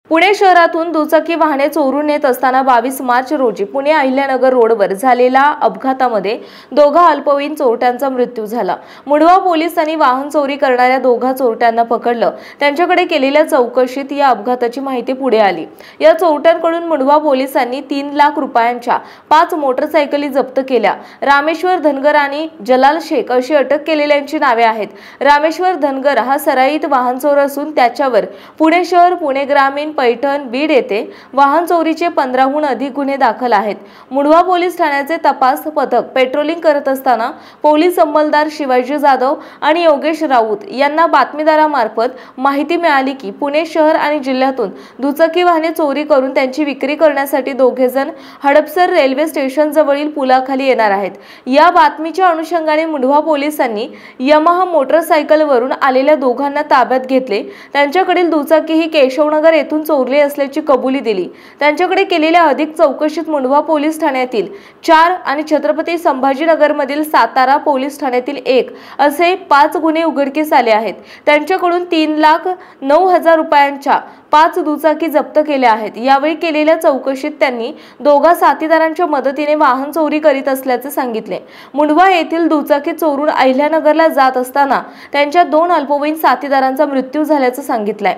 पुणे शहरातून दुचाकी वाहने चोरून नेत असताना 22 मार्च रोजी पुणे अहिल्यानगर रोडवर झालेल्या अपघातामध्ये दोघा अल्पवयीन चोरट्यांचा मृत्यू झाला। मुढवा पोलिसांनी वाहन चोरी करणाऱ्या दोघा चोरट्यांना पकडलं। त्यांच्याकडे केलेल्या चौकशीत या अपघाताची माहिती पुढे आली। या चोरट्यांकडून मुढवा पोलिसांनी 3 लाख रुपयांच्या 5 मोटरसायकली जप्त केल्या। रामेश्वर धनगर आणि जलाल शेख अशी अटक केलेल्यांची नावे आहेत। रामेश्वर धनगर हा सराईत वाहन चोर असून त्याच्यावर पुणे शहर, पुणे ग्रामीण, पैठण, बीड येथे वाहन चोरीचे 15हून अधिक गुन्हे दाखल आहेत। मुढवा पोलीस ठाण्याचे तपास पथक पेट्रोलिंग करत असताना पोलीस अंमलदार शिवाजी जाधव आणि योगेश राऊत यांना बातमीदारामार्फत माहिती मिळाली की पुणे शहर आणि जिल्ह्यातून दुचाकी वाहने चोरी करून त्यांची विक्री करण्यासाठी दोघे जण हडपसर रेल्वे स्टेशन जवळील पुलाखाली येणार आहेत। या बातमीच्या अनुषंगाने मुढवा पोलिसांनी यमाहा मोटरसायकलवरून आलेल्या दोघांना ताब्यात घेतले। त्यांच्याकडील दुचाकी ही केशवनगर येथून चोरली असल्याची कबुली दिली। त्यांच्याकडे केलेल्या अधिक चौकशीत मुढवा पोलीस ठाण्यातील 4 आणि छत्रपती संभाजीनगरमधील सातारा पोलीस ठाण्यातील 1 असे 5 गुन्हे उघडकीस आले आहेत। त्यांच्याकडून 3,09,000 रुपयांच्या 5 दुचाकी जप्त केल्या आहेत। यावेळी केलेल्या चौकशीत त्यांनी दोघा साथीदारांच्या मदतीने वाहन चोरी करीत असल्याचे सांगितले। मुढवा येथील दुचाकी चोरून अहिल्यानगरला जात असताना त्यांच्या 2 अल्पवयीन साथीदारांचा मृत्यू झाल्याचे सांगितले।